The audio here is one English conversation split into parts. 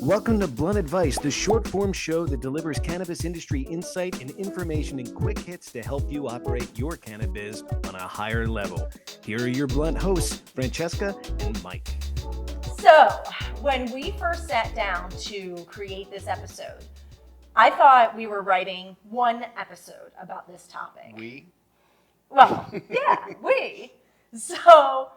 Welcome to Blunt Advice, the short-form show that delivers cannabis industry insight and information in quick hits to help you operate your cannabis on a higher level. Here are your blunt hosts, Francesca and Mike. So, when we first sat down to create this episode, I thought we were writing one episode about this topic. Well, yeah, we. So,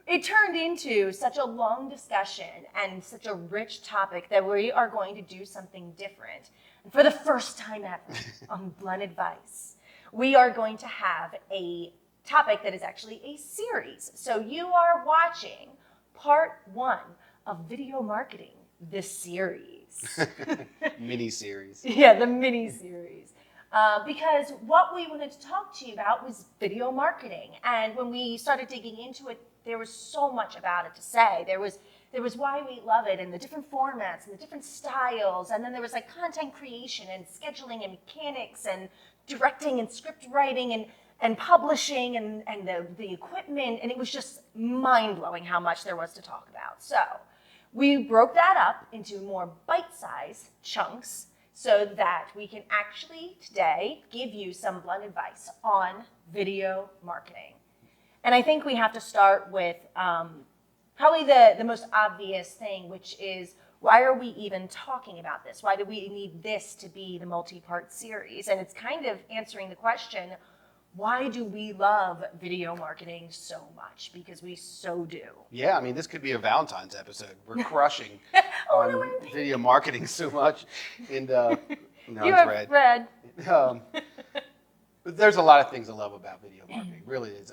it turned into such a long discussion and such a rich topic that we are going to do something different. And for the first time ever on Blunt Advice, we are going to have a topic that is actually a series. So you are watching part 1 of video marketing, this series. Mini-series. Yeah, the mini-series. Because what we wanted to talk to you about was video marketing. And when we started digging into it, there was so much about it to say. There was why we love it and the different formats and the different styles. And then there was like content creation and scheduling and mechanics and directing and script writing and publishing and the equipment. And it was just mind-blowing how much there was to talk about. So we broke that up into more bite-sized chunks so that we can actually today give you some blunt advice on video marketing. And I think we have to start with probably the most obvious thing, which is why are we even talking about this? Why do we need this to be the multi-part series? And it's kind of answering the question, why do we love video marketing so much? Because we so do. Yeah, I mean, this could be a Valentine's episode. We're crushing on video marketing so much. And you have read. There's a lot of things I love about video marketing, really is.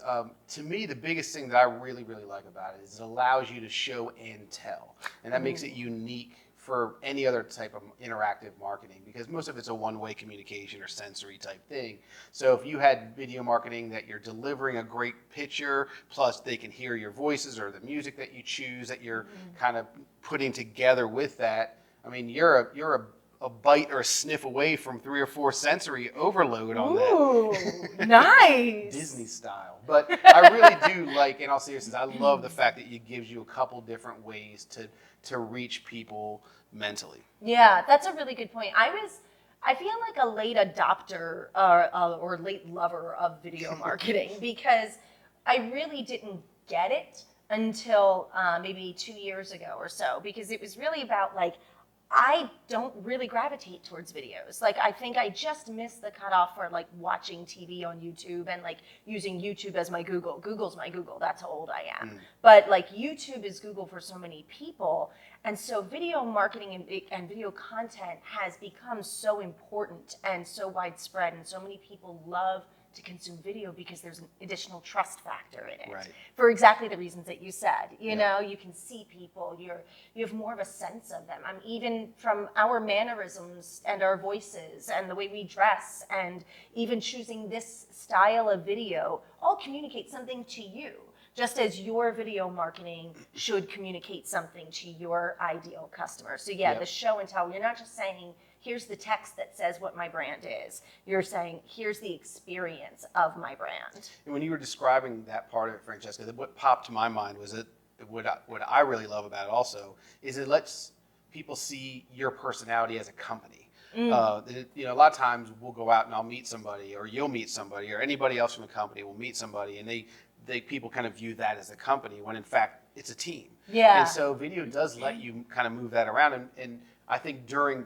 To me, the biggest thing that I really, really like about it is it allows you to show and tell. And that makes it unique for any other type of interactive marketing, because most of it's a one-way communication or sensory type thing. So if you had video marketing that you're delivering a great picture, plus they can hear your voices or the music that you choose that you're kind of putting together with that, I mean, you're a bite or a sniff away from 3 or 4 sensory overload on that. Ooh, nice. Disney style. But I really do like, in all seriousness, I love the fact that it gives you a couple different ways to reach people mentally. Yeah, that's a really good point. I feel like a late adopter or late lover of video marketing because I really didn't get it until maybe 2 years ago or so, because it was really about like, I don't really gravitate towards videos. Like, I think I just missed the cutoff for like watching TV on YouTube and like using YouTube as my Google. Google's my Google. That's how old I am. But like YouTube is Google for so many people. And so video marketing and video content has become so important and so widespread. And so many people love to consume video because there's an additional trust factor in it. Right. For exactly the reasons that you said. You know, you can see people, you have more of a sense of them. Even from our mannerisms and our voices and the way we dress and even choosing this style of video all communicate something to you, just as your video marketing should communicate something to your ideal customer. So the show and tell, you're not just saying, here's the text that says what my brand is. You're saying, here's the experience of my brand. And when you were describing that part of it, Francesca, what popped to my mind was that what I really love about it also is it lets people see your personality as a company. You know, a lot of times we'll go out and I'll meet somebody, or you'll meet somebody, or anybody else from the company will meet somebody, and people kind of view that as a company when in fact it's a team. Yeah. And so video does let you kind of move that around. And I think during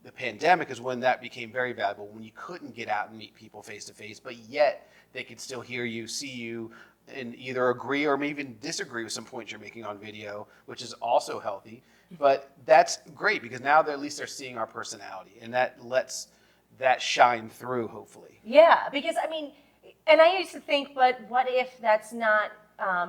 the pandemic is when that became very valuable, when you couldn't get out and meet people face to face, but yet they could still hear you, see you, and either agree or maybe even disagree with some points you're making on video, which is also healthy. But that's great because now at least they're seeing our personality, and that lets that shine through, hopefully. Yeah, because I mean, and I used to think, but what if that's not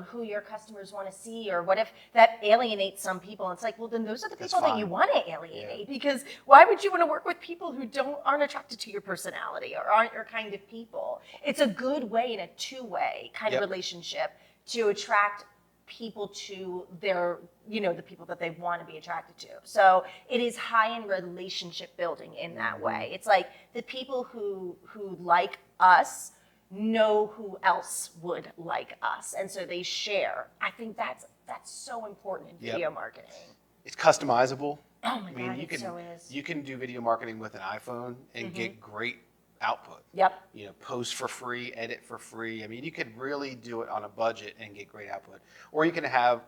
who your customers want to see, or what if that alienates some people? It's like, well, then those are the people that you want to alienate, because why would you want to work with people who aren't attracted to your personality or aren't your kind of people? It's a good way in a two-way kind of relationship to attract people to their, the people that they want to be attracted to. So it is high in relationship building in that way. It's like the people who like us know who else would like us, and so they share. I think that's so important in video marketing. It's customizable. Oh my I mean, God, you it can so is. you can do video marketing with an iPhone and get great output. Yep. You know, post for free, edit for free. I mean, you could really do it on a budget and get great output. Or you can have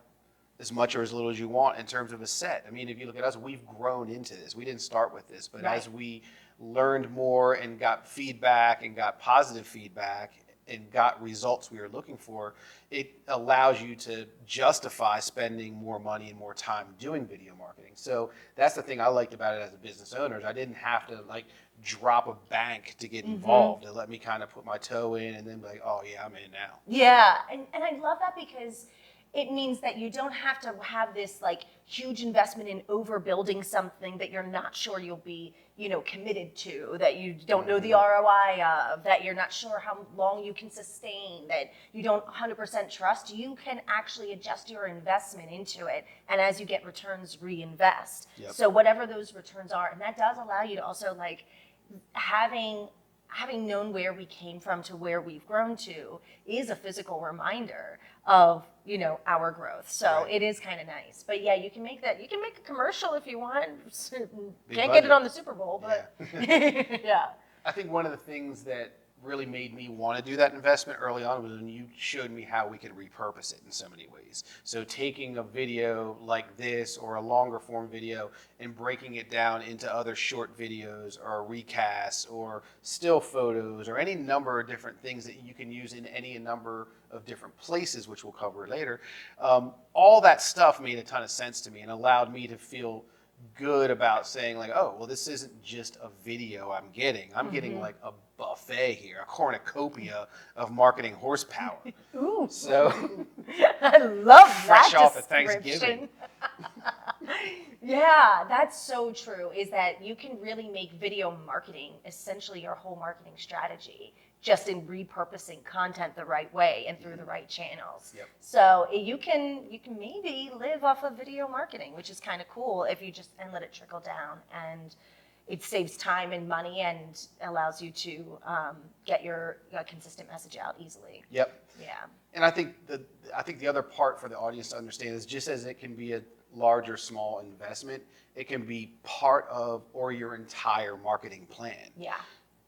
as much or as little as you want in terms of a set. I mean, if you look at us, we've grown into this. We didn't start with this, but Right. as we learned more and got feedback and got positive feedback and got results we were looking for, it allows you to justify spending more money and more time doing video marketing. So that's the thing I liked about it as a business owner. Is I didn't have to like drop a bank to get involved. It let me kind of put my toe in and then be like, oh yeah, I'm in now. Yeah, and I love that because it means that you don't have to have this like huge investment in overbuilding something that you're not sure you'll be, committed to, that you don't know the ROI of, that you're not sure how long you can sustain, that you don't 100% trust. You can actually adjust your investment into it, and as you get returns, reinvest. Yep. So whatever those returns are, and that does allow you to also like having known where we came from to where we've grown to is a physical reminder of our growth. So Right. it is kind of nice. But yeah, you can make a commercial if you want. Can't get budget. it on the Super Bowl, but yeah. I think one of the things that really made me want to do that investment early on was when you showed me how we could repurpose it in so many ways. So taking a video like this or a longer form video and breaking it down into other short videos or recasts or still photos or any number of different things that you can use in any number of different places, which we'll cover later. All that stuff made a ton of sense to me and allowed me to feel good about saying like, oh, well, this isn't just a video I'm getting. I'm getting like a buffet here, a cornucopia of marketing horsepower. Ooh. So I love that fresh off of description. Thanksgiving. Yeah, that's so true, is that you can really make video marketing essentially your whole marketing strategy, just in repurposing content the right way and through the right channels. Yep. So you can maybe live off of video marketing, which is kind of cool if you just and let it trickle down, and it saves time and money and allows you to get your consistent message out easily. Yep. Yeah. And I think the other part for the audience to understand is just as it can be a large or small investment, it can be part of or your entire marketing plan. Yeah.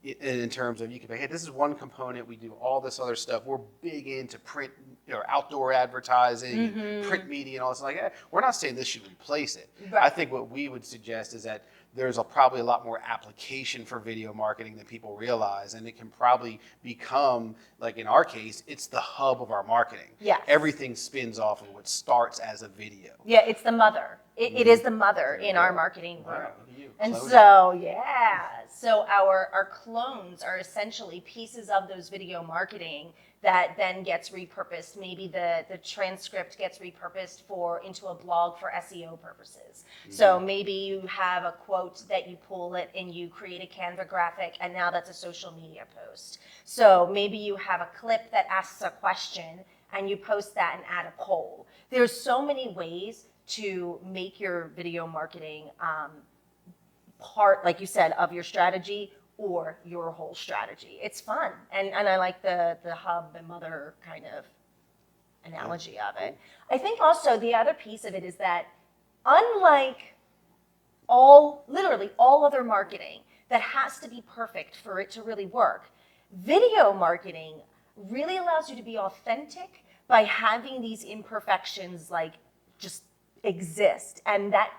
In terms of, you can say, hey, this is one component, we do all this other stuff. We're big into print or outdoor advertising, and print media and all this. Like, we're not saying this should replace it. Right. I think what we would suggest is that there's probably a lot more application for video marketing than people realize, and it can probably become, like in our case, it's the hub of our marketing. Yes. Everything spins off of what starts as a video. Yeah, it's the mother. It is the mother in our marketing Wow, room. look at you. And Clone it. so, yeah. So our clones are essentially pieces of those video marketing that then gets repurposed. Maybe the transcript gets repurposed into a blog for SEO purposes. So maybe you have a quote that you pull it and you create a Canva graphic, and now that's a social media post. So maybe you have a clip that asks a question and you post that and add a poll. There's so many ways to make your video marketing part, like you said, of your strategy or your whole strategy. It's fun. And I like the hub and mother kind of analogy of it. I think also the other piece of it is that unlike literally all other marketing that has to be perfect for it to really work, video marketing really allows you to be authentic by having these imperfections like just exist, and that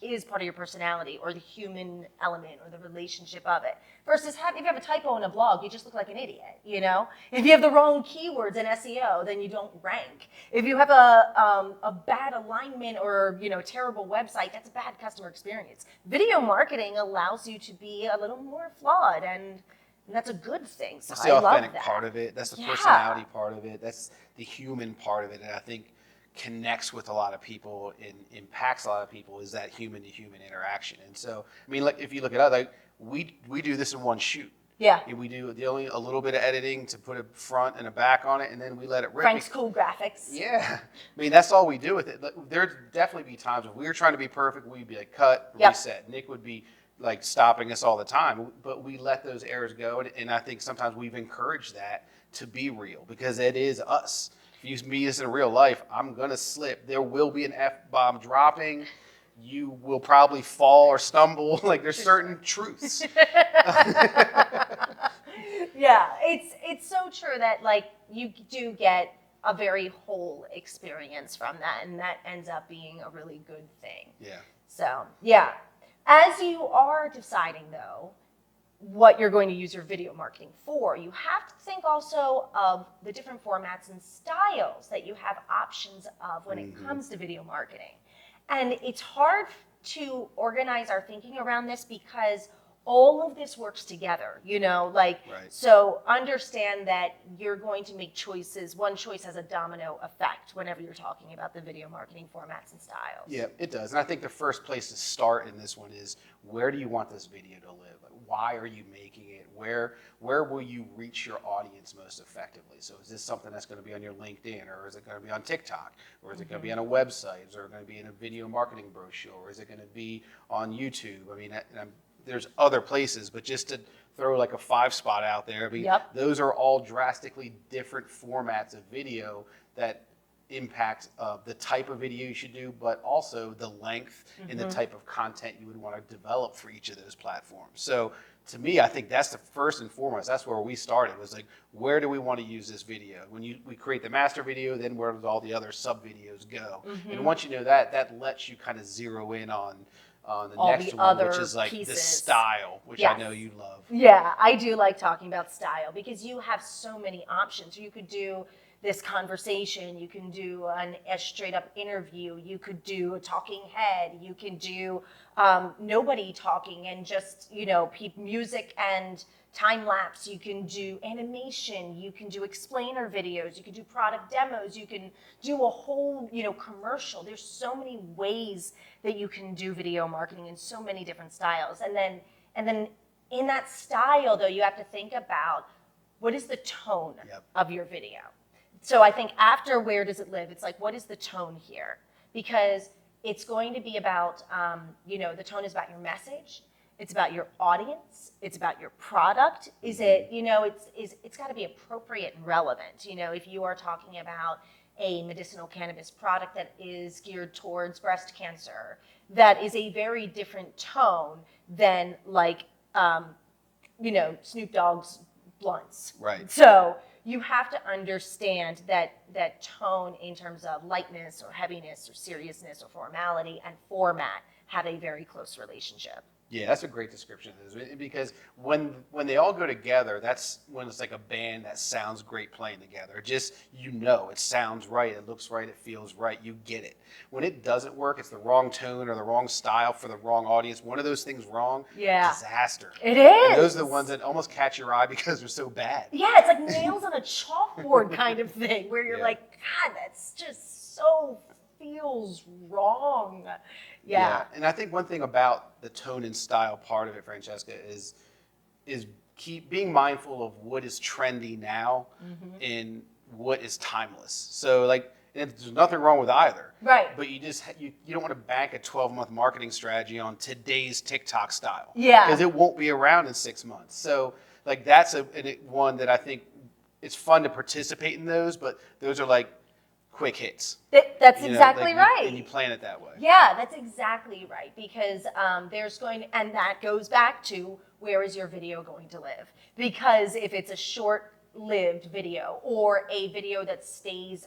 is part of your personality or the human element or the relationship of it. Versus if you have a typo in a blog, you just look like an idiot, If you have the wrong keywords in SEO, then you don't rank. If you have a bad alignment or terrible website, that's a bad customer experience. Video marketing allows you to be a little more flawed, and that's a good thing. So That's the I love authentic that. part of it. That's the Yeah. personality part of it. That's the human part of it. And I think connects with a lot of people and impacts a lot of people is that human to human interaction. And so, I mean, like if you look at us, like we do this in one shoot. Yeah. And we do only a little bit of editing to put a front and a back on it, and then we let it rip. Frank's cool graphics. Yeah. I mean, that's all we do with it. There'd definitely be times when we were trying to be perfect, we'd be like, cut, Yep. reset. Nick would be like stopping us all the time, but we let those errors go. And I think sometimes we've encouraged that to be real because it is us. If you meet us in real life, I'm going to slip. There will be an F-bomb dropping. you will probably fall or stumble. Like there's certain truths. Yeah, it's so true that like you do get a very whole experience from that, and that ends up being a really good thing. Yeah. So yeah, as you are deciding though what you're going to use your video marketing for, you have to think also of the different formats and styles that you have options of when it comes to video marketing. And it's hard to organize our thinking around this because all of this works together, you know, like, Right. So understand that you're going to make choices. One choice has a domino effect whenever you're talking about the video marketing formats and styles. Yeah, it does. And I think the first place to start in this one is, where do you want this video to live? Like, why are you making it? Where will you reach your audience most effectively? So is this something that's going to be on your LinkedIn, or is it going to be on TikTok, or is it going to be on a website? Is it going to be in a video marketing brochure, or is it going to be on YouTube? I mean, there's other places, but just to throw like a 5-spot out there, I mean, those are all drastically different formats of video that impact the type of video you should do, but also the length and the type of content you would want to develop for each of those platforms. So to me, I think that's the first and foremost. That's where we started, was like, where do we want to use this video? When we create the master video, then where does all the other sub videos go? And once you know that, that lets you kind of zero in on the all next the one, other which is like pieces. the style, which I know you love. Yeah, I do like talking about style because you have so many options. You could do this conversation, you can do a straight up interview, you could do a talking head, you can do nobody talking and just, you know, music and time lapse, you can do animation, you can do explainer videos, you can do product demos, you can do a whole, you know, commercial. There's so many ways that you can do video marketing in so many different styles. And then in that style though, you have to think about what is the tone of your video. So I think after where does it live, it's like, what is the tone here? Because it's going to be about, you know, the tone is about your message. It's about your audience. It's about your product. Is it, you know, it's got to be appropriate and relevant. You know, if you are talking about a medicinal cannabis product that is geared towards breast cancer, that is a very different tone than like, you know, Snoop Dogg's blunts. Right. So you have to understand that tone in terms of lightness or heaviness or seriousness or formality and format have a very close relationship. Yeah, that's a great description of this, because when they all go together, that's when it's like a band that sounds great playing together. Just, you know, it sounds right, it looks right, it feels right, you get it. When it doesn't work, it's the wrong tone or the wrong style for the wrong audience. One of those things wrong, disaster. It is. And those are the ones that almost catch your eye because they're so bad. Yeah, it's like nails on a chalkboard kind of thing, where you're like, God, that's just so feels wrong. Yeah. And I think one thing about the tone and style part of it, Francesca, is keep being mindful of what is trendy now and what is timeless. So like, and there's nothing wrong with either. Right. But you don't want to bank a 12-month marketing strategy on today's TikTok style. Yeah. Because it won't be around in 6 months. So like that's one that I think it's fun to participate in those, but those are like quick hits. That's exactly right. And you plan it that way. Yeah, that's exactly right. Because and that goes back to, where is your video going to live? Because if it's a short-lived video or a video that stays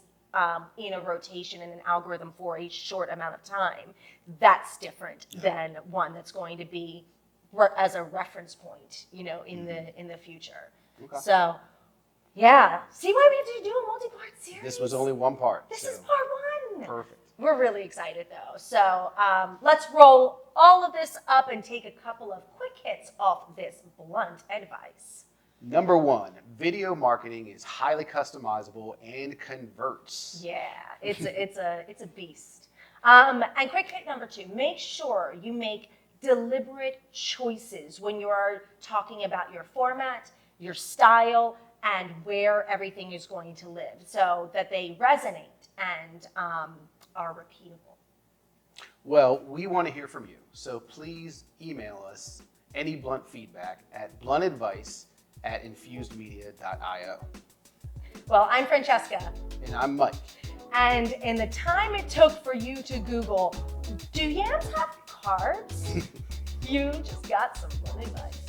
in a rotation in an algorithm for a short amount of time, that's different than one that's going to be as a reference point, you know, in the future. Okay. So, yeah. See why we have to do a multi-part series? This was only one part. This is part one. Perfect. We're really excited though. So let's roll all of this up and take a couple of quick hits off this blunt advice. Number 1, video marketing is highly customizable and converts. Yeah, it's a beast. And quick hit number 2, make sure you make deliberate choices when you are talking about your format, your style, and where everything is going to live, so that they resonate and are repeatable. Well, we want to hear from you, so please email us any blunt feedback at bluntadvice@infusedmedia.io. Well, I'm Francesca. And I'm Mike. And in the time it took for you to Google, do yams have carbs? You just got some good advice.